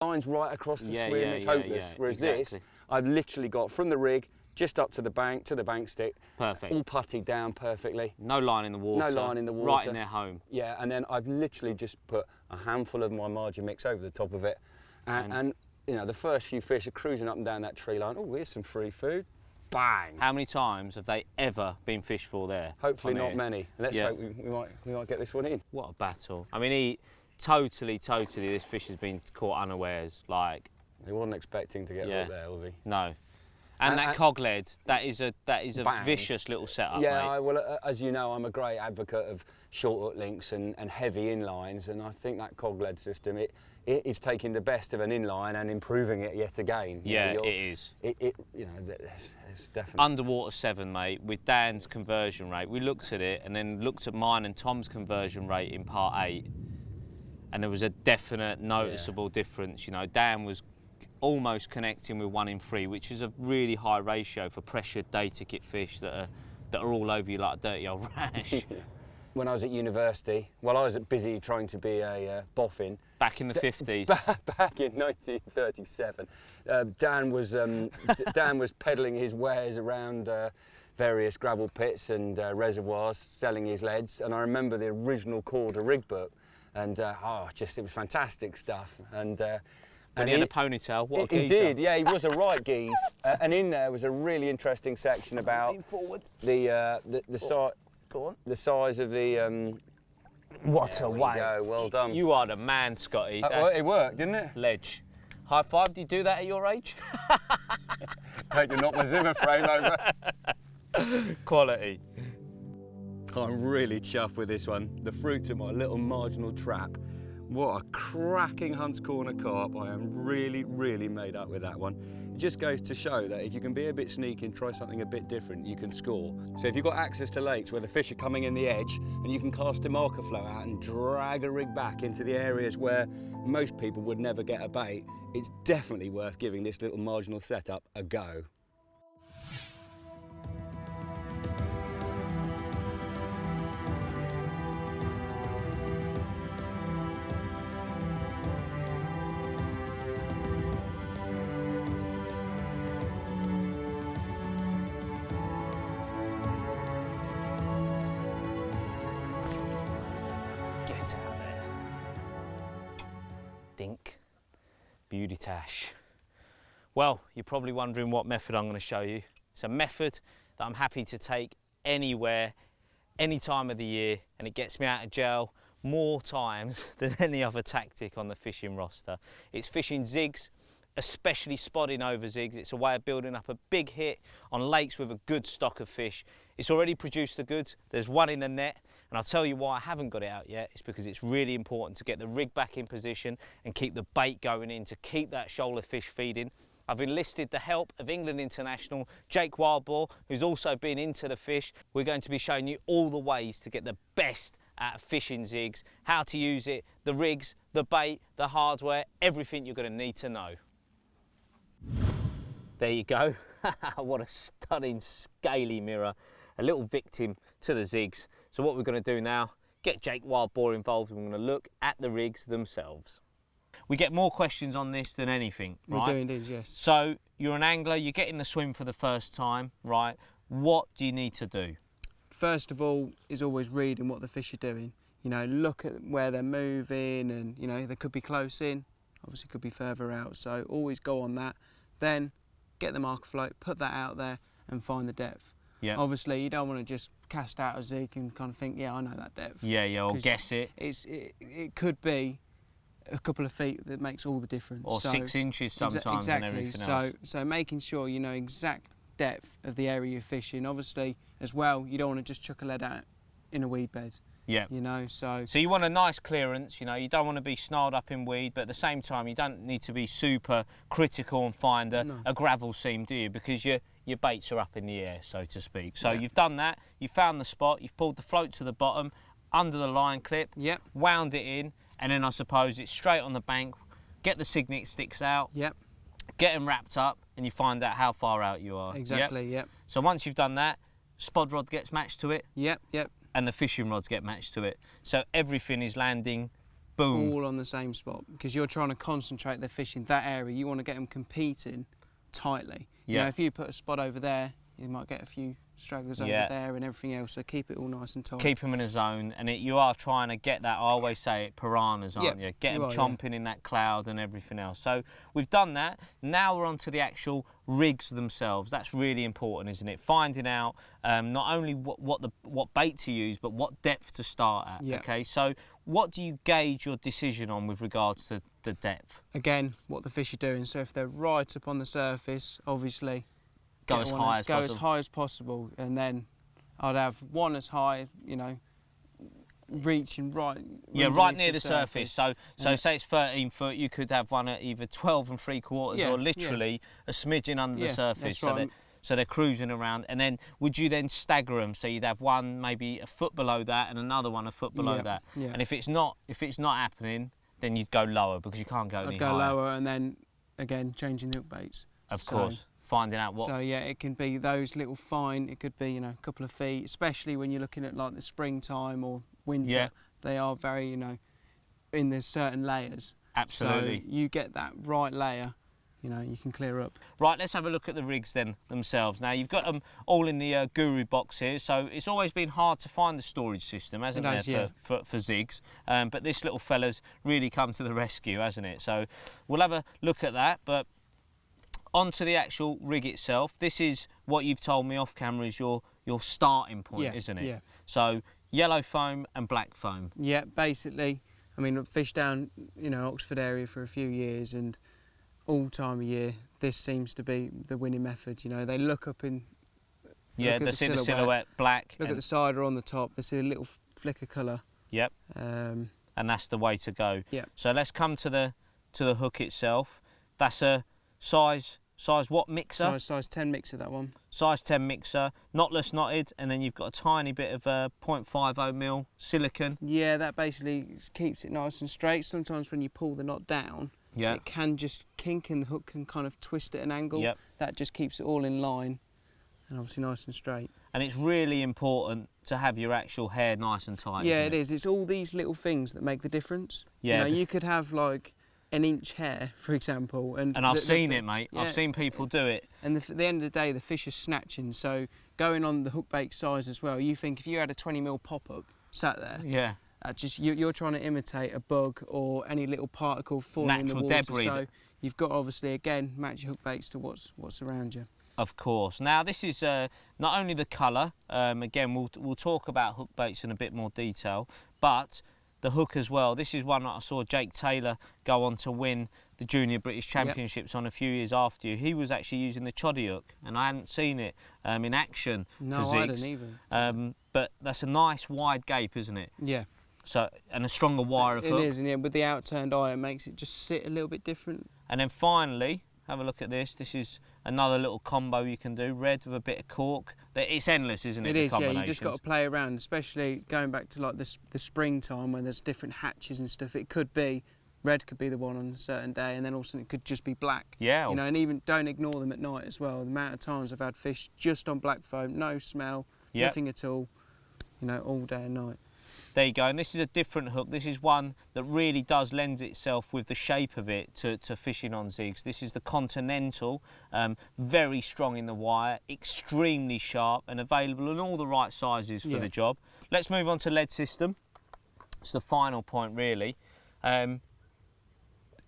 lines right across the swim, it's hopeless. Whereas exactly. this, I've literally got from the rig just up to the bank stick. Perfect. All puttied down perfectly. No line in the water. No line in the water. Right in their home. Yeah, and then I've literally just put a handful of my margin mix over the top of it. And you know, the first few fish are cruising up and down that tree line. Oh, here's some free food. Bang. How many times have they ever been fished for there? Hopefully not many. Let's hope we might get this one in. What a battle. I mean, totally, this fish has been caught unawares. Like, he wasn't expecting to get hooked there, was he? No. And that cog lead, that is a bang. vicious little setup, yeah, mate. well, as you know, I'm a great advocate of short hook links and heavy inlines, and I think that cog lead system, it is taking the best of an inline and improving it yet again. Yeah, it is. You know, it's definitely... Underwater 7, mate, with Dan's conversion rate. We looked at it and then looked at mine and Tom's conversion rate in part 8, and there was a definite noticeable difference. You know, Dan was almost connecting with 1 in 3, which is a really high ratio for pressured day ticket fish that are all over you like a dirty old rash. When I was at university, while I was busy trying to be a boffin. Back in the 50s. Back in 1937, Dan was peddling his wares around various gravel pits and reservoirs, selling his leads. And I remember the original Corda rig book, and it was fantastic stuff. And he had a ponytail, what a geezer. He did, yeah, he was a right geese. And in there was a really interesting section about the size of the... What a way. Go. Well done. You are the man, Scotty. Well, it worked, didn't it? Ledge. High five, do you do that at your age? Hope to knock my Zimmer frame over. Quality. I'm really chuffed with this one. The fruits of my little marginal trap. What a cracking Hunt's Corner carp. I am really, really made up with that one. It just goes to show that if you can be a bit sneaky and try something a bit different, you can score. So if you've got access to lakes where the fish are coming in the edge and you can cast a marker flow out and drag a rig back into the areas where most people would never get a bait, it's definitely worth giving this little marginal setup a go. Get out there. Dink. Beauty tash. Well, you're probably wondering what method I'm going to show you. It's a method that I'm happy to take anywhere, any time of the year, and it gets me out of jail more times than any other tactic on the fishing roster. It's fishing zigs, especially spotting over zigs. It's a way of building up a big hit on lakes with a good stock of fish. It's already produced the goods. There's one in the net, and I'll tell you why I haven't got it out yet. It's because it's really important to get the rig back in position and keep the bait going in to keep that shoal of fish feeding. I've enlisted the help of England international Jake Wildboar, who's also been into the fish. We're going to be showing you all the ways to get the best out of fishing zigs, how to use it, the rigs, the bait, the hardware, everything you're going to need to know. There you go. What a stunning scaly mirror. A little victim to the zigs. So what we're going to do now, get Jake Wildboar involved, and we're going to look at the rigs themselves. We get more questions on this than anything, right? We do indeed, yes. So you're an angler, you're getting the swim for the first time, right? What do you need to do? First of all is always reading what the fish are doing. You know, look at where they're moving, and you know, they could be close in, obviously could be further out, so always go on that. Then get the marker float, put that out there and find the depth. Yeah. Obviously you don't want to just cast out a zig and kind of think, yeah, I know that depth. Yeah, or guess it. It could be a couple of feet that makes all the difference. Or 6 inches sometimes and everything else. So making sure you know exact depth of the area you're fishing. Obviously, as well, you don't want to just chuck a lead out in a weed bed. Yeah. You know, so you want a nice clearance, you know, you don't want to be snarled up in weed, but at the same time you don't need to be super critical and find a gravel seam, do you? Because your baits are up in the air, so to speak. So you've done that, you've found the spot, you've pulled the float to the bottom, under the line clip, wound it in, and then I suppose it's straight on the bank, get the signet sticks out, get them wrapped up, and you find out how far out you are. Exactly, So once you've done that, spod rod gets matched to it. Yep. And the fishing rods get matched to it. So everything is landing boom. all on the same spot, because you're trying to concentrate their fish in that area. You want to get them competing tightly. You Yeah. know, if you put a spot over there, you might get a few stragglers over there and everything else, so keep it all nice and tight. Keep them in a zone, and you are trying to get that, I always say it, piranhas, aren't you? Get them chomping in that cloud and everything else. So we've done that. Now we're on to the actual rigs themselves. That's really important, isn't it? Finding out not only what bait to use, but what depth to start at. Yeah. Okay, so what do you gauge your decision on with regards to the depth? Again, what the fish are doing. So if they're right up on the surface, obviously Go as high as possible. Go as high as possible, and then I'd have one as high, you know, reaching right. Yeah, right near the surface. So say it's 13 foot, you could have one at either 12 3/4 or literally a smidgen under the surface. That's right. So they're cruising around, and then would you then stagger them? So you'd have one maybe a foot below that, and another one a foot below that. Yeah. And if it's not happening, then you'd go lower, because you can't go any higher. I'd go lower, and then again changing the hook baits. Of course, finding out what. So yeah, it can be those little fine. It could be, you know, a couple of feet, especially when you're looking at like the springtime or winter. Yeah. They are very, you know, in there's certain layers. Absolutely. So you get that right layer, you know, you can clear up. Right, let's have a look at the rigs then themselves. Now, you've got them all in the Guru box here, so it's always been hard to find the storage system, hasn't it, for zigs. But this little fella's really come to the rescue, hasn't it? So we'll have a look at that, but onto the actual rig itself. This is what you've told me off camera is your starting point, isn't it? Yeah. So yellow foam and black foam. Yeah, basically. I mean, I've fished down, you know, Oxford area for a few years, and all time of year, this seems to be the winning method. You know, they look up in. Yeah, they see the silhouette black. Look at the side or on the top. They see a little flick of colour. Yep. And that's the way to go. Yeah. So let's come to the hook itself. That's a size what mixer? Size 10 mixer, that one. Size 10 mixer, knotless knotted, and then you've got a tiny bit of 0.50mm silicone. Yeah, that basically keeps it nice and straight. Sometimes when you pull the knot down, it can just kink and the hook can kind of twist at an angle. Yep. That just keeps it all in line and obviously nice and straight. And it's really important to have your actual hair nice and tight. Yeah, it is. It's all these little things that make the difference. Yeah. You know, you could have like an inch hair, for example. And I've seen it, mate. Yeah. I've seen people do it. And at the end of the day, the fish are snatching. So going on the hook bait size as well, you think if you had a 20mm pop-up sat there, yeah, you're trying to imitate a bug or any little particle falling in the water. Debris. So you've got to obviously, again, match your hook baits to what's around you. Of course. Now this is not only the colour. Again, we'll talk about hook baits in a bit more detail, but the hook as well. This is one that I saw Jake Taylor go on to win the Junior British Championships on a few years after you. He was actually using the choddy hook, and I hadn't seen it in action for zigs. I didn't either. But that's a nice wide gape, isn't it? Yeah. So, and a stronger wire of hook. It is, and yeah, with the outturned eye, it makes it just sit a little bit different. And then finally, have a look at this. This is another little combo you can do. Red with a bit of cork. It's endless, isn't it? It is, yeah. You just got to play around, especially going back to like the springtime when there's different hatches and stuff. It could be red, could be the one on a certain day, and then also it could just be black. Yeah. You know, and even don't ignore them at night as well. The amount of times I've had fish just on black foam, no smell, nothing at all. You know, all day and night. There you go, and this is a different hook. This is one that really does lend itself with the shape of it to fishing on zigs. This is the Continental, very strong in the wire, extremely sharp and available in all the right sizes for the job. Let's move on to lead system. It's the final point really.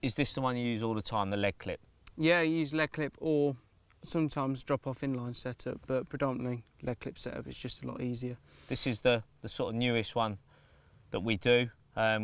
Is this the one you use all the time, the lead clip? Yeah, I use lead clip or sometimes drop off inline setup, but predominantly lead clip setup is just a lot easier. This is the sort of newest one that we do,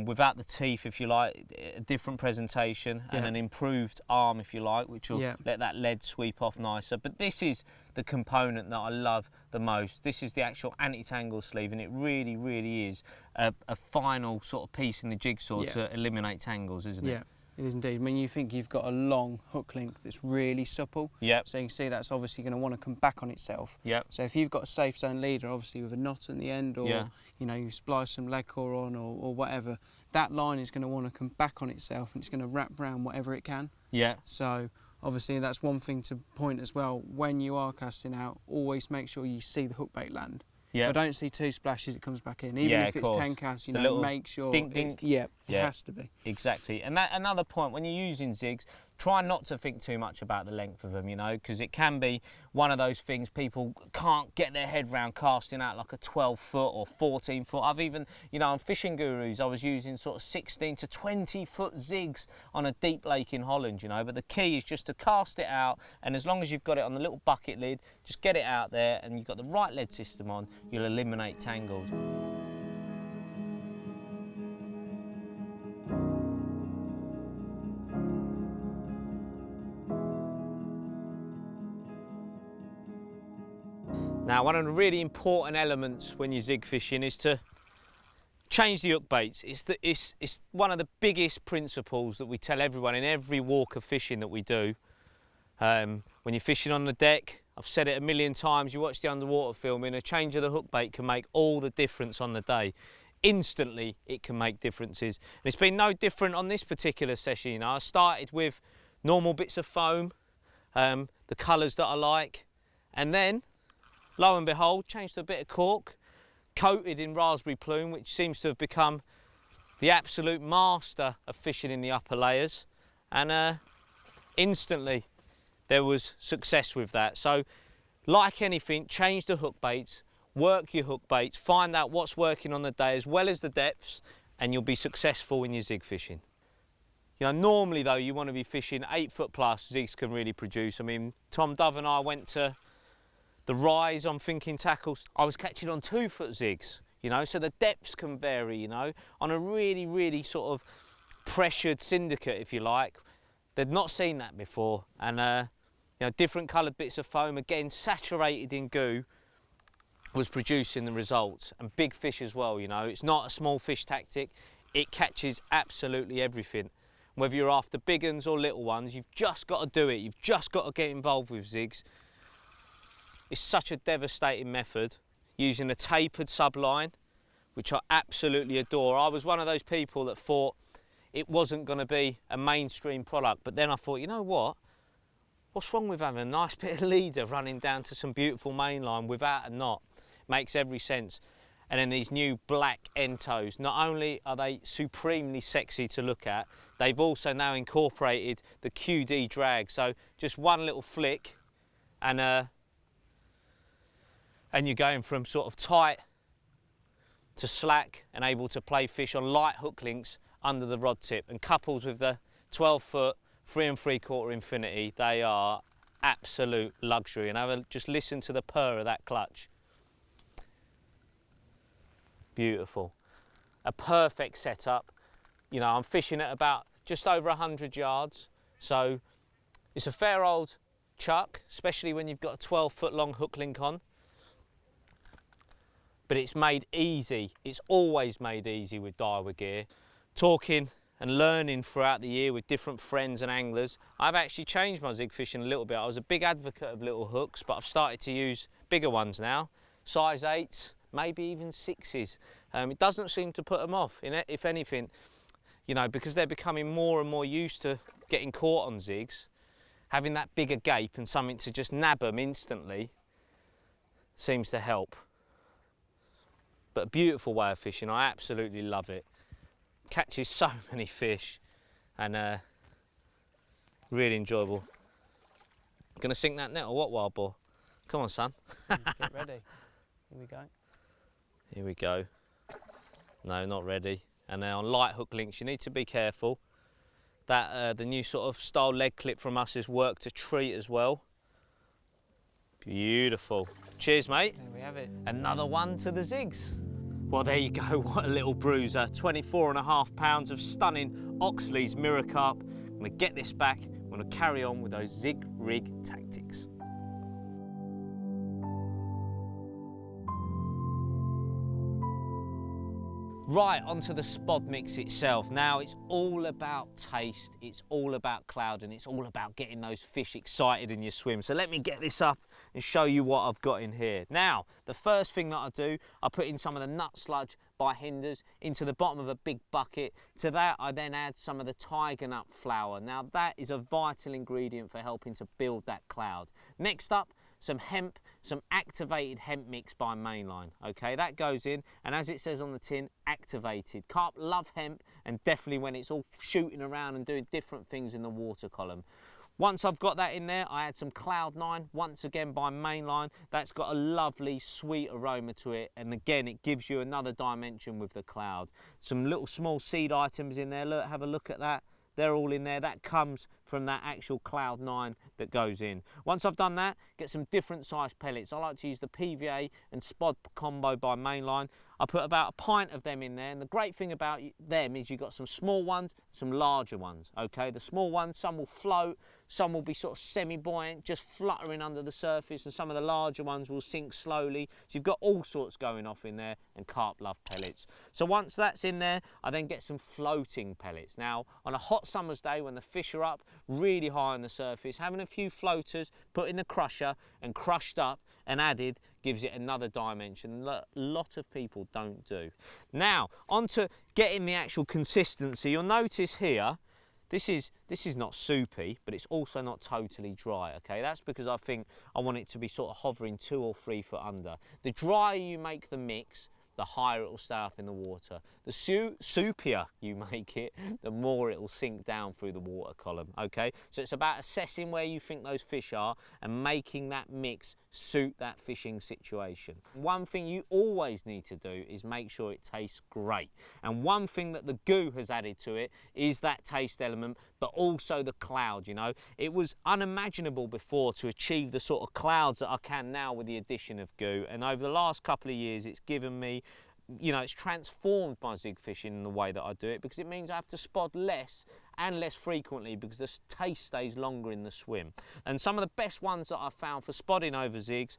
without the teeth, if you like, a different presentation and an improved arm, if you like, which will let that lead sweep off nicer. But this is the component that I love the most. This is the actual anti-tangle sleeve, and it really, really is a final sort of piece in the jigsaw to eliminate tangles, isn't it? Yeah. It is indeed. I mean, you think you've got a long hook link that's really supple. Yep. So you can see that's obviously going to want to come back on itself. Yep. So if you've got a safe zone leader, obviously with a knot at the end, or you know, you splice some lead core on, or whatever, that line is going to want to come back on itself, and it's going to wrap around whatever it can. Yeah. So obviously that's one thing to point as well. When you are casting out, always make sure you see the hook bait land. Yeah. If I don't see 2 splashes, it comes back in. Even Yeah, if of it's course. 10 casts, you It's a know, little make sure dink, it's, dink. it Yeah. has to be. Exactly. And that another point, when you're using zigs, try not to think too much about the length of them, you know, because it can be one of those things people can't get their head round casting out like a 12-foot or 14-foot. I've even, you know, on Fishing Gurus, I was using sort of 16 to 20-foot zigs on a deep lake in Holland, you know, but the key is just to cast it out, and as long as you've got it on the little bucket lid, just get it out there and you've got the right lead system on, you'll eliminate tangles. Now, one of the really important elements when you're zig fishing is to change the hook baits. It's one of the biggest principles that we tell everyone in every walk of fishing that we do. When you're fishing on the deck, I've said it a million times, you watch the underwater filming, a change of the hook bait can make all the difference on the day. Instantly, it can make differences. And it's been no different on this particular session. You know, I started with normal bits of foam, the colours that I like, and then lo and behold, changed to a bit of cork, coated in raspberry plume, which seems to have become the absolute master of fishing in the upper layers. And instantly, there was success with that. So, like anything, change the hook baits, work your hook baits, find out what's working on the day as well as the depths, and you'll be successful in your zig fishing. You know, normally though, you want to be fishing 8-foot plus, zigs can really produce. I mean, Tom Dove and I went to the rise on thinking tackles, I was catching on 2-foot zigs, you know, so the depths can vary, you know, on a really sort of pressured syndicate, if you like. They'd not seen that before, and you know, different coloured bits of foam, again, saturated in goo, was producing the results, and big fish as well, you know. It's not a small fish tactic, it catches absolutely everything. Whether you're after big uns or little ones, you've just got to do it, you've just got to get involved with zigs. It's such a devastating method, using a tapered subline, which I absolutely adore. I was one of those people that thought it wasn't going to be a mainstream product, but then I thought, you know what? What's wrong with having a nice bit of leader running down to some beautiful mainline without a knot? Makes every sense. And then these new black Entos, not only are they supremely sexy to look at, they've also now incorporated the QD drag. So just one little flick and you're going from sort of tight to slack and able to play fish on light hook links under the rod tip. And coupled with the 12-foot 3 3/4 Infinity, they are absolute luxury. And just listen to the purr of that clutch. Beautiful. A perfect setup. You know, I'm fishing at about just over 100 yards. So it's a fair old chuck, especially when you've got a 12-foot long hook link on. But it's made easy. It's always made easy with Daiwa gear. Talking and learning throughout the year with different friends and anglers, I've actually changed my zig fishing a little bit. I was a big advocate of little hooks, but I've started to use bigger ones now, size 8s, maybe even 6s. It doesn't seem to put them off, if anything, you know, because they're becoming more and more used to getting caught on zigs. Having that bigger gape and something to just nab them instantly seems to help. But a beautiful way of fishing, I absolutely love it. Catches so many fish and really enjoyable. Gonna sink that net or what, wild boar? Come on, son. Get ready. Here we go. Here we go. No, not ready. And now on light hook links, you need to be careful. That the new sort of style leg clip from us has worked a treat as well. Beautiful. Cheers, mate. There we have it. Another one to the zigs. Well, there you go. What a little bruiser. 24.5 pounds of stunning Oxley's Mirror Carp. I'm gonna get this back. I'm gonna carry on with those zig rig tactics. Right, onto the spod mix itself. Now, it's all about taste, it's all about clouding, it's all about getting those fish excited in your swim. So let me get this up and show you what I've got in here. Now, the first thing that I do, I put in some of the nut sludge by Hinders into the bottom of a big bucket. To that, I then add some of the tiger nut flour. Now, that is a vital ingredient for helping to build that cloud. Next up, some hemp, some activated hemp mix by Mainline. Okay, that goes in, and as it says on the tin, activated. Carp love hemp, and definitely when it's all shooting around and doing different things in the water column. Once I've got that in there, I add some Cloud 9, once again by Mainline. That's got a lovely, sweet aroma to it. And again, it gives you another dimension with the cloud. Some little small seed items in there. Look, have a look at that. They're all in there. That comes from that actual Cloud 9 that goes in. Once I've done that, get some different size pellets. I like to use the PVA and Spod combo by Mainline. I put about a pint of them in there, and the great thing about them is you've got some small ones, some larger ones, okay? The small ones, some will float, some will be sort of semi-buoyant, just fluttering under the surface, and some of the larger ones will sink slowly. So you've got all sorts going off in there, and carp love pellets. So once that's in there, I then get some floating pellets. Now, on a hot summer's day when the fish are up really high on the surface, having a few floaters put in the crusher and crushed up and added gives it another dimension that a lot of people don't do. Now, on to getting the actual consistency. You'll notice here, this is not soupy, but it's also not totally dry, okay? That's because I think I want it to be sort of hovering 2 or 3 foot under. The drier you make the mix, the higher it will stay up in the water. The soupier you make it, the more it will sink down through the water column, okay? So it's about assessing where you think those fish are and making that mix suit that fishing situation. One thing you always need to do is make sure it tastes great. And one thing that the goo has added to it is that taste element, but also the cloud, you know. It was unimaginable before to achieve the sort of clouds that I can now with the addition of goo. And over the last couple of years, it's given me, you know, it's transformed my zig fishing in the way that I do it, because it means I have to spod less and less frequently because the taste stays longer in the swim. And some of the best ones that I've found for spodding over zigs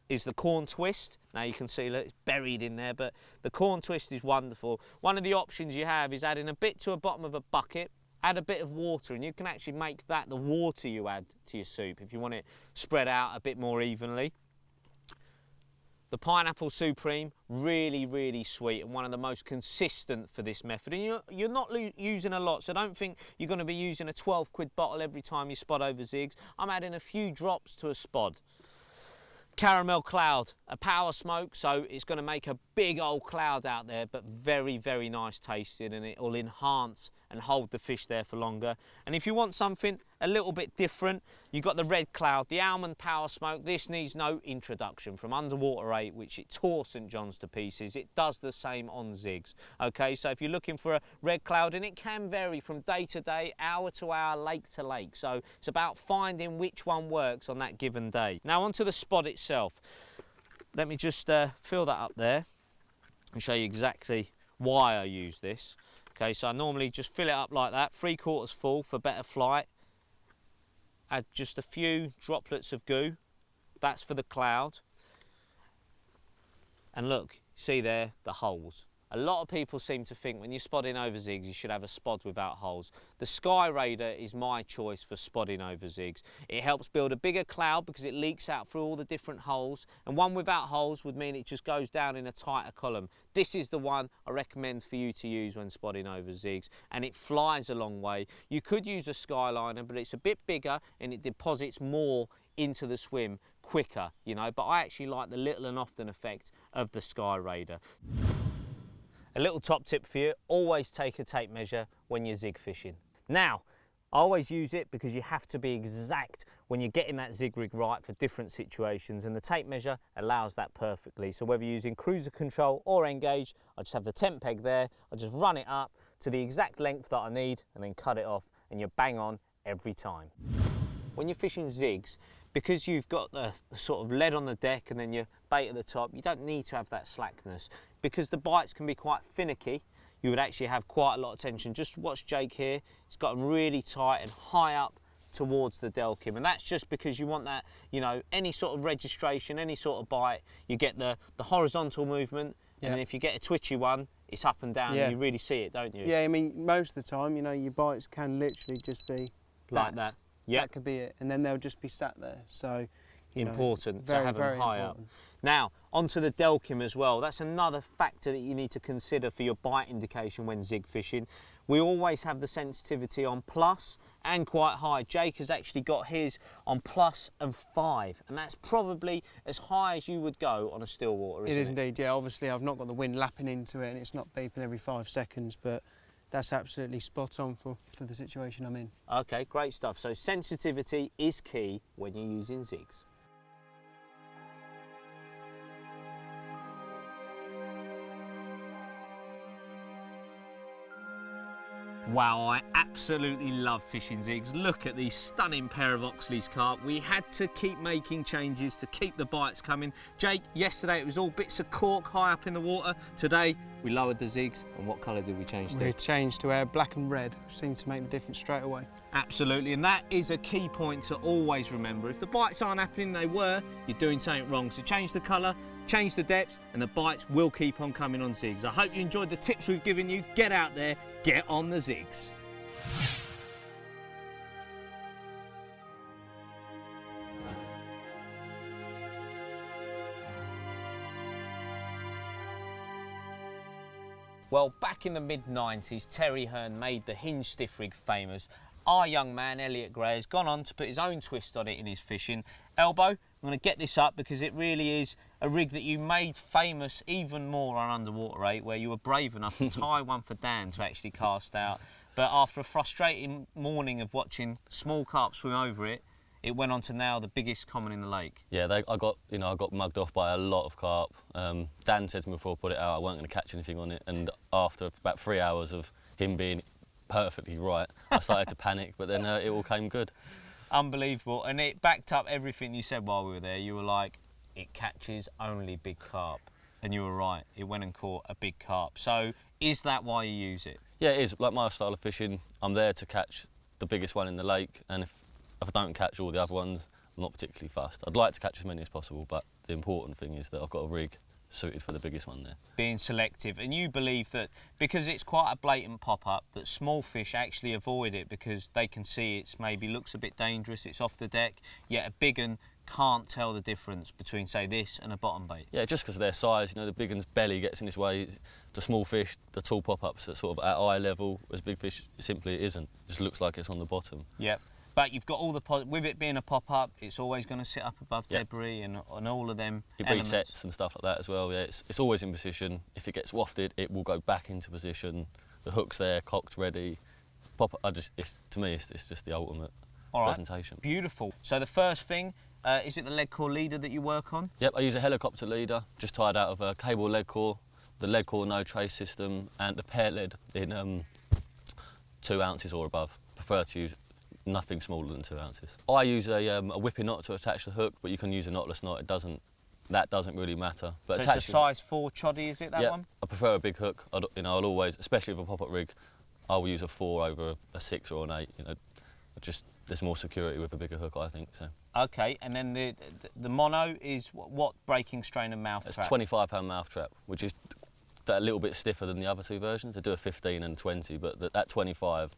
is the corn twist. Now you can see, look, it's buried in there, but the corn twist is wonderful. One of the options you have is adding a bit to the bottom of a bucket, add a bit of water, and you can actually make that the water you add to your soup if you want it spread out a bit more evenly. The Pineapple Supreme, really, really sweet and one of the most consistent for this method. And you're not using a lot, so don't think you're going to be using a 12 quid bottle every time you spod over zigs. I'm adding a few drops to a spod. Caramel Cloud, a power smoke, so it's going to make a big old cloud out there, but very, very nice tasting, and it will enhance and hold the fish there for longer. And if you want something a little bit different, you've got the Red Cloud, the almond power smoke. This needs no introduction. From Underwater 8, which it tore St John's to pieces, it does the same on zigs. Okay, so if you're looking for a Red Cloud, and it can vary from day to day, hour to hour, lake to lake, so it's about finding which one works on that given day. Now onto the spot itself. Let me just fill that up there and show you exactly why I use this. Okay, so I normally just fill it up like that, 3/4 full for better flight. Add just a few droplets of goo. That's for the cloud. And look, see there, the holes. A lot of people seem to think when you're spodding over zigs, you should have a spod without holes. The Sky Raider is my choice for spodding over zigs. It helps build a bigger cloud because it leaks out through all the different holes, and one without holes would mean it just goes down in a tighter column. This is the one I recommend for you to use when spodding over zigs, and it flies a long way. You could use a Skyliner, but it's a bit bigger and it deposits more into the swim quicker, you know, but I actually like the little and often effect of the Sky Raider. A little top tip for you, always take a tape measure when you're zig fishing. Now, I always use it because you have to be exact when you're getting that zig rig right for different situations, and the tape measure allows that perfectly. So whether you're using cruiser control or engage, I just have the tent peg there, I just run it up to the exact length that I need and then cut it off, and you're bang on every time. When you're fishing zigs, because you've got the sort of lead on the deck and then your bait at the top, you don't need to have that slackness. Because the bites can be quite finicky, you would actually have quite a lot of tension. Just watch Jake here, he's got them really tight and high up towards the delkim, and that's just because you want that, you know, any sort of registration, any sort of bite, you get the horizontal movement, and then if you get a twitchy one, it's up and down, and you really see it, don't you? Yeah, I mean, most of the time, you know, your bites can literally just be like that. Yeah, that could be it, and then they'll just be sat there. So important to have them high up. Now onto the delkim as well. That's another factor that you need to consider for your bite indication when zig fishing. We always have the sensitivity on plus and quite high. Jake has actually got his on +5, and that's probably as high as you would go on a still water, isn't it? It is indeed, yeah. Obviously, I've not got the wind lapping into it and it's not beeping every 5 seconds, but that's absolutely spot on for the situation I'm in. Okay, great stuff. So sensitivity is key when you're using zigs. Wow, I absolutely love fishing zigs. Look at these stunning pair of Oxley's carp. We had to keep making changes to keep the bites coming. Jake, yesterday it was all bits of cork high up in the water. Today we lowered the zigs, and what colour did we change to? We changed to black and red. Seemed to make the difference straight away. Absolutely, and that is a key point to always remember. If the bites aren't happening, they were, you're doing something wrong. So change the colour, change the depth, and the bites will keep on coming on zigs. I hope you enjoyed the tips we've given you. Get out there, get on the zigs. Well, back in the mid-90s, Terry Hearn made the hinge stiff rig famous. Our young man, Elliot Gray, has gone on to put his own twist on it in his fishing. Elbow, I'm going to get this up because it really is a rig that you made famous even more on Underwater 8, where you were brave enough to tie one for Dan to actually cast out. But after a frustrating morning of watching small carp swim over it, it went on to now the biggest common in the lake. Yeah, I got mugged off by a lot of carp. Dan said to me before I put it out I weren't going to catch anything on it, and after about 3 hours of him being perfectly right, I started to panic, but then it all came good. Unbelievable, and it backed up everything you said while we were there. You were like, it catches only big carp, and you were right, it went and caught a big carp. So is that why you use it? Yeah, it is. Like my style of fishing, I'm there to catch the biggest one in the lake, and if I don't catch all the other ones, I'm not particularly fussed. I'd like to catch as many as possible, but the important thing is that I've got a rig suited for the biggest one there. Being selective, and you believe that because it's quite a blatant pop-up, that small fish actually avoid it because they can see it's maybe looks a bit dangerous, it's off the deck, yet a big un can't tell the difference between, say, this and a bottom bait. Yeah, just because of their size, the big un's belly gets in its way. The small fish, the tall pop-ups are sort of at eye level, as big fish simply it isn't. It just looks like it's on the bottom. Yep. But you've got all the, with it being a pop-up, it's always going to sit up above debris and all of them It elements. resets and stuff like that as well, yeah. It's always in position. If it gets wafted, it will go back into position. The hook's there, cocked, ready. To me, it's just the ultimate presentation. Beautiful. So the first thing, is it the lead core leader that you work on? Yep, I use a helicopter leader, just tied out of a cable lead core, the lead core no trace system, and the pear lead in 2 ounces or above. Prefer to use nothing smaller than 2 ounces. I use a whipping knot to attach the hook, but you can use a knotless knot. That doesn't really matter. But so it's a size 4 choddy, is it, that one? I prefer a big hook. I'll always, especially with a pop-up rig, I will use a 4 over a 6 or an 8. There's more security with a bigger hook, I think. So. Okay, and then the mono is what breaking strain and mouth trap? It's 25-pound mouth trap, which is a little bit stiffer than the other 2 versions. They do a 15 and 20, but that 25.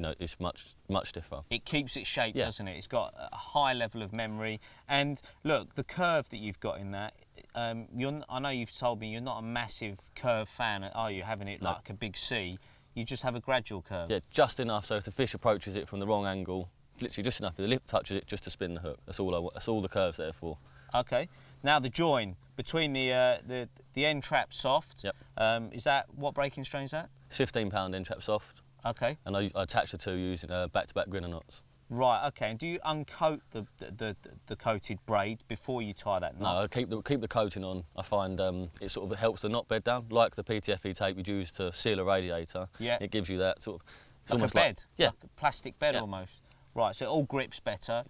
It's much stiffer. It keeps its shape, doesn't it? It's got a high level of memory. And look, the curve that you've got in that, I know you've told me you're not a massive curve fan, are you? Having it like a big C, you just have a gradual curve. Yeah, just enough so if the fish approaches it from the wrong angle, literally just enough, if the lip touches it, just to spin the hook. That's all the curve's there for. Okay. Now the join between the end trap soft. Yep. Is that what breaking strain is that? It's 15-pound end trap soft. Okay. And I attach the 2 using back-to-back grinner knots. Right. Okay. And do you uncoat the coated braid before you tie that knot? No, I keep the coating on. I find it sort of helps the knot bed down, like the PTFE tape you'd use to seal a radiator. Yeah. It gives you that sort of. It's like almost a bed. like, yeah. Like a plastic bed almost. Right. So it all grips better,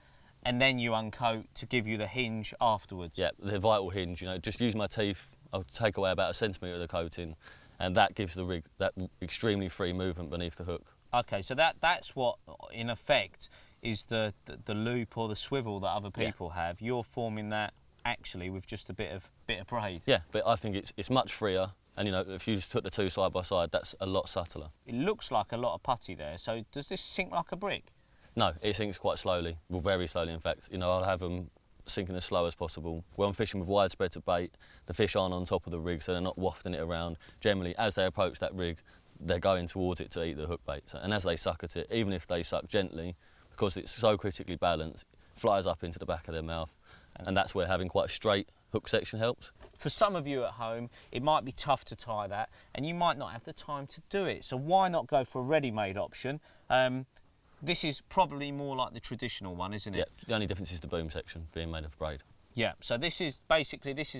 and then you uncoat to give you the hinge afterwards. Yeah, the vital hinge. Just use my teeth. I'll take away about 1 centimetre of the coating. And that gives the rig that extremely free movement beneath the hook. Okay, so that's what, in effect, is the loop or the swivel that other people have. You're forming that actually with just a bit of braid. Yeah, but I think it's much freer. And if you just put the 2 side by side, that's a lot subtler. It looks like a lot of putty there. So does this sink like a brick? No, it sinks quite slowly. Well, very slowly, in fact. I'll have them sinking as slow as possible. When I'm fishing with wide spreads of bait, the fish aren't on top of the rig, so they're not wafting it around. Generally, as they approach that rig, they're going towards it to eat the hook bait. So, and as they suck at it, even if they suck gently, because it's so critically balanced, it flies up into the back of their mouth, and that's where having quite a straight hook section helps. For some of you at home, it might be tough to tie that, and you might not have the time to do it. So why not go for a ready-made option? This is probably more like the traditional one, isn't it? Yeah, the only difference is the boom section being made of braid. Yeah, so this is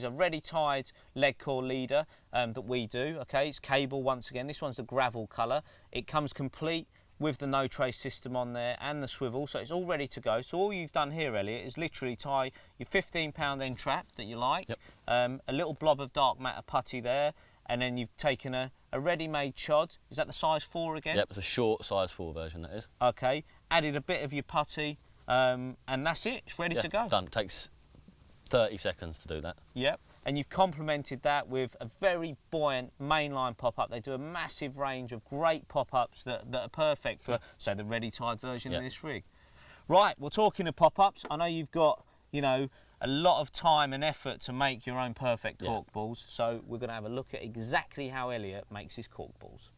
a ready tied leg core leader that we do. Okay, it's cable once again. This one's the gravel colour. It comes complete with the no trace system on there and the swivel, so it's all ready to go. So all you've done here, Elliot, is literally tie your 15-pound end trap that you like, yep. A little blob of dark matter putty there, and then you've taken a ready-made chod. Is that the size 4 again? Yep, it's a short size 4 version, that is. Okay, added a bit of your putty, and that's it. It's ready to go. Done. It takes 30 seconds to do that. Yep, and you've complemented that with a very buoyant mainline pop-up. They do a massive range of great pop-ups that are perfect for, say, the ready-tied version of this rig. Right, well, talking of pop-ups, I know you've got, you know, a lot of time and effort to make your own perfect cork balls, so we're going to have a look at exactly how Elliot makes his cork balls.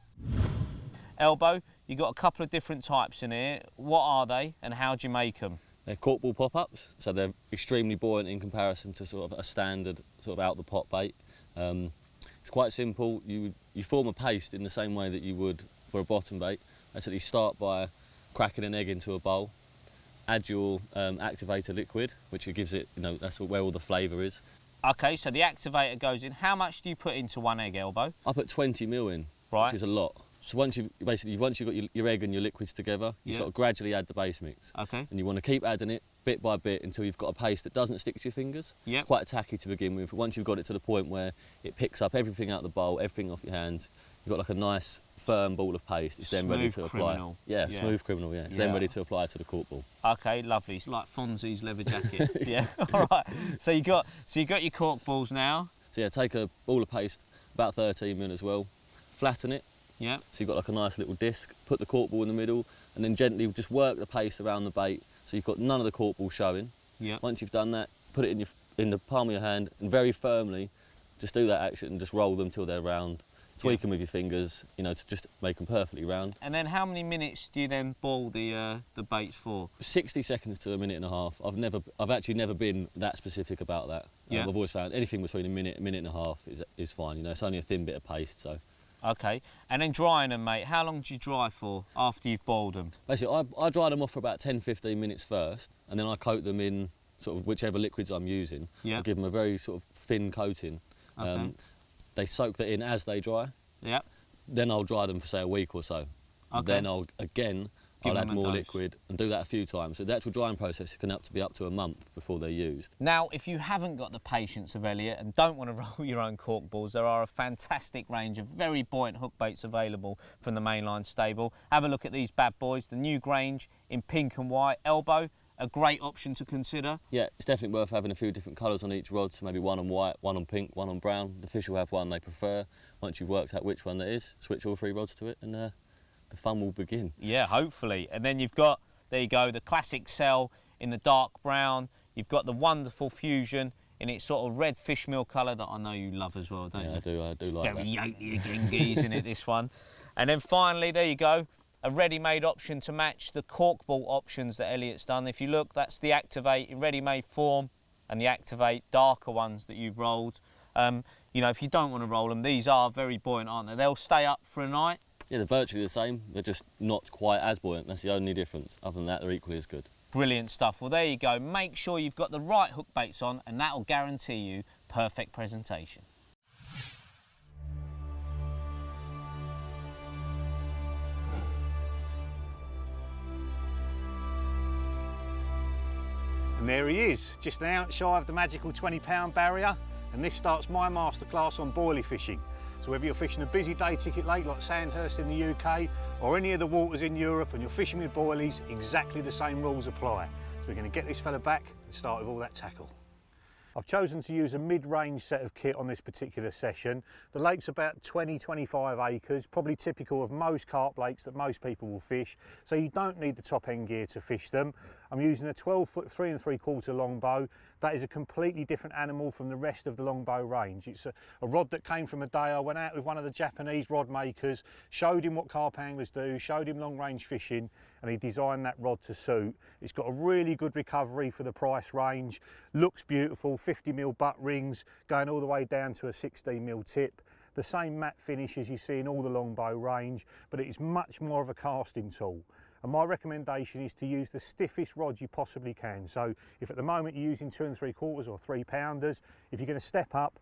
Elbow, you've got a couple of different types in here. What are they and how do you make them? They're cork ball pop-ups, so they're extremely buoyant in comparison to sort of a standard sort of out the pot bait. It's quite simple. You form a paste in the same way that you would for a bottom bait. Basically, start by cracking an egg into a bowl, add your activator liquid, which gives it, you know, that's where all the flavour is. Okay, so the activator goes in. How much do you put into one egg, Elbow? I put 20 mil in, which is a lot. So once you've got your egg and your liquids together, you sort of gradually add the base mix. Okay. And you want to keep adding it bit by bit until you've got a paste that doesn't stick to your fingers. Yep. It's quite tacky to begin with, but once you've got it to the point where it picks up everything out of the bowl, everything off your hand, you've got like a nice firm ball of paste. It's then ready to apply. Criminal. Yeah, smooth criminal. Yeah, it's then ready to apply to the cork ball. Okay, lovely. It's like Fonzie's leather jacket. Yeah. All right. So you got your cork balls now. So yeah, take a ball of paste, about 13 mil as well, flatten it. Yeah. So you've got like a nice little disc, put the cork ball in the middle, and then gently just work the paste around the bait so you've got none of the cork ball showing. Yeah. Once you've done that, put it in the palm of your hand and very firmly just do that action and just roll them till they're round. Tweak them with your fingers, you know, to just make them perfectly round. And then how many minutes do you then boil the baits for? 60 seconds to a minute and a half. I've actually never been that specific about that. Yeah. I've always found anything between a minute and a half is fine. You know, it's only a thin bit of paste, so. Okay, and then drying them, mate. How long do you dry for after you've boiled them? Basically, I dry them off for about 10-15 minutes first, and then I coat them in sort of whichever liquids I'm using. Yeah. I give them a very sort of thin coating. Okay. They soak that in as they dry. Yeah. Then I'll dry them for say a week or so. Okay. Then I'll Give add them a more dose. liquid and do that a few times. So the actual drying process can be up to a month before they're used. Now, if you haven't got the patience of Elliot and don't want to roll your own cork balls, there are a fantastic range of very buoyant hook baits available from the Mainline stable. Have a look at these bad boys. The new Grange in pink and white. Elbow, a great option to consider. Yeah, it's definitely worth having a few different colours on each rod, so maybe one on white, one on pink, one on brown. The fish will have one they prefer. Once you've worked out which one that is, switch all 3 rods to it and the fun will begin. Yeah, hopefully. And then you've got, there you go, the classic cell in the dark brown. You've got the wonderful Fusion in its sort of red fish meal colour that I know you love as well, don't you? I do like Very that. Yately again, isn't it, this one? And then finally, there you go, a ready-made option to match the cork ball options that Elliot's done. If you look, that's the Activate in ready-made form and the Activate darker ones that you've rolled. You know, if you don't want to roll them, these are very buoyant, aren't they? They'll stay up for a night. Yeah, they're virtually the same. They're just not quite as buoyant. That's the only difference. Other than that, they're equally as good. Brilliant stuff. Well, there you go. Make sure you've got the right hook baits on, and that'll guarantee you perfect presentation. And there he is, just an ounce shy of the magical 20-pound barrier, and this starts my masterclass on boilie fishing. So whether you're fishing a busy day ticket lake like Sandhurst in the UK, or any of the waters in Europe and you're fishing with boilies, exactly the same rules apply. So we're going to get this fella back and start with all that tackle. I've chosen to use a mid-range set of kit on this particular session. The lake's about 20-25 acres, probably typical of most carp lakes that most people will fish, so you don't need the top end gear to fish them. I'm using a 12-foot 3 3/4 long bow. That is a completely different animal from the rest of the longbow range. It's a rod that came from a day I went out with one of the Japanese rod makers, showed him what carp anglers do, showed him long range fishing, and he designed that rod to suit. It's got a really good recovery for the price range, looks beautiful, 50mm butt rings going all the way down to a 16mm tip. The same matte finish as you see in all the longbow range, but it is much more of a casting tool. And my recommendation is to use the stiffest rod you possibly can. So if at the moment you're using 2 3/4 or 3 pounders, if you're going to step up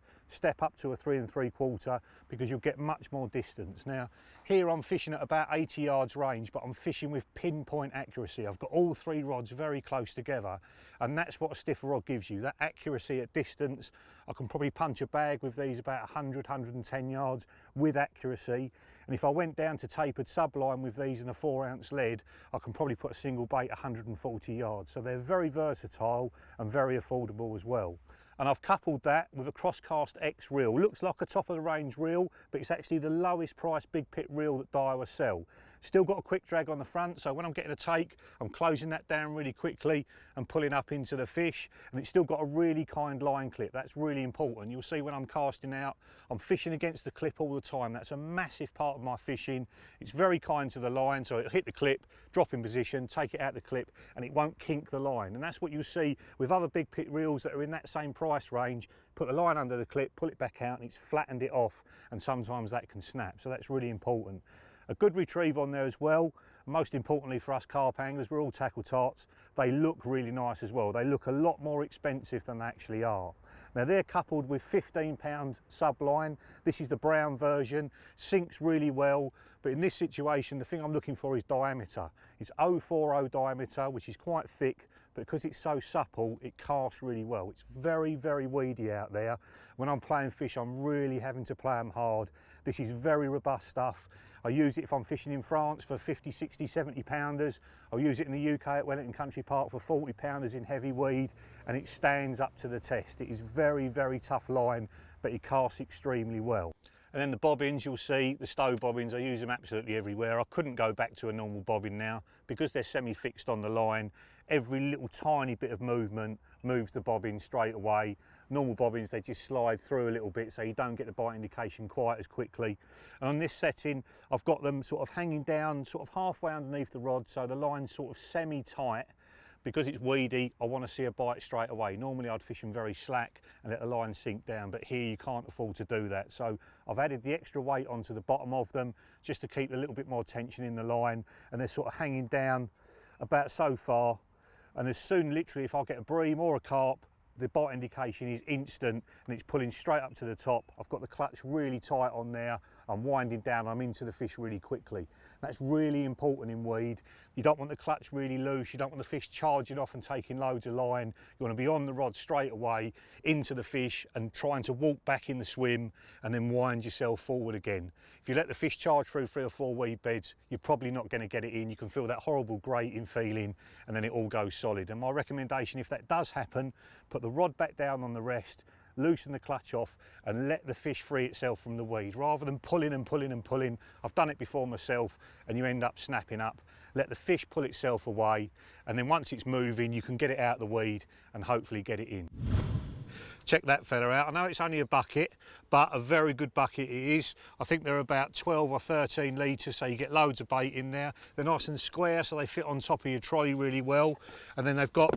to a 3 3/4 because you'll get much more distance. Now here I'm fishing at about 80 yards range, but I'm fishing with pinpoint accuracy. I've got all 3 rods very close together, and that's what a stiffer rod gives you, that accuracy at distance. I can probably punch a bag with these about 100, 110 yards with accuracy. And if I went down to tapered subline with these and a 4-ounce lead, I can probably put a single bait 140 yards. So they're very versatile and very affordable as well. And I've coupled that with a Crosscast X reel. Looks like a top of the range reel, but it's actually the lowest price big pit reel that Daiwa sell. Still got a quick drag on the front, so when I'm getting a take, I'm closing that down really quickly and pulling up into the fish. And it's still got a really kind line clip. That's really important. You'll see when I'm casting out, I'm fishing against the clip all the time. That's a massive part of my fishing. It's very kind to the line, so it'll hit the clip, drop in position, take it out the clip, and it won't kink the line. And that's what you'll see with other big pit reels that are in that same price range. Put the line under the clip, pull it back out, and it's flattened it off, and sometimes that can snap. So that's really important. A good retrieve on there as well. Most importantly for us carp anglers, we're all tackle tarts. They look really nice as well. They look a lot more expensive than they actually are. Now they're coupled with 15-pound subline. This is the brown version, sinks really well, but in this situation, the thing I'm looking for is diameter. It's 040 diameter, which is quite thick, but because it's so supple, it casts really well. It's very, very weedy out there. When I'm playing fish, I'm really having to play them hard. This is very robust stuff. I use it if I'm fishing in France for 50, 60, 70 pounders. I'll use it in the UK at Wellington Country Park for 40 pounders in heavy weed, and it stands up to the test. It is very, very tough line, but it casts extremely well. And then the bobbins, you'll see the stow bobbins, I use them absolutely everywhere. I couldn't go back to a normal bobbin now because they're semi-fixed on the line. Every little tiny bit of movement moves the bobbin straight away. Normal bobbins, they just slide through a little bit so you don't get the bite indication quite as quickly. And on this setting, I've got them sort of hanging down sort of halfway underneath the rod, so the line's sort of semi-tight. Because it's weedy, I want to see a bite straight away. Normally I'd fish them very slack and let the line sink down, but here you can't afford to do that. So I've added the extra weight onto the bottom of them just to keep a little bit more tension in the line, and they're sort of hanging down about so far. And as soon, literally, if I get a bream or a carp, the bite indication is instant and it's pulling straight up to the top. I've got the clutch really tight on there. I'm winding down, I'm into the fish really quickly. That's really important in weed. You don't want the clutch really loose, you don't want the fish charging off and taking loads of line. You want to be on the rod straight away, into the fish and trying to walk back in the swim and then wind yourself forward again. If you let the fish charge through 3 or 4 weed beds, you're probably not going to get it in. You can feel that horrible grating feeling and then it all goes solid. And my recommendation, if that does happen, put the rod back down on the rest, loosen the clutch off and let the fish free itself from the weed rather than pulling and pulling and pulling. I've done it before myself and you end up snapping up. Let the fish pull itself away, and then once it's moving you can get it out of the weed and hopefully get it in. Check that fella out. I know it's only a bucket, but a very good bucket it is. I think they're about 12 or 13 litres, so you get loads of bait in there. They're nice and square, so they fit on top of your trolley really well. And then they've got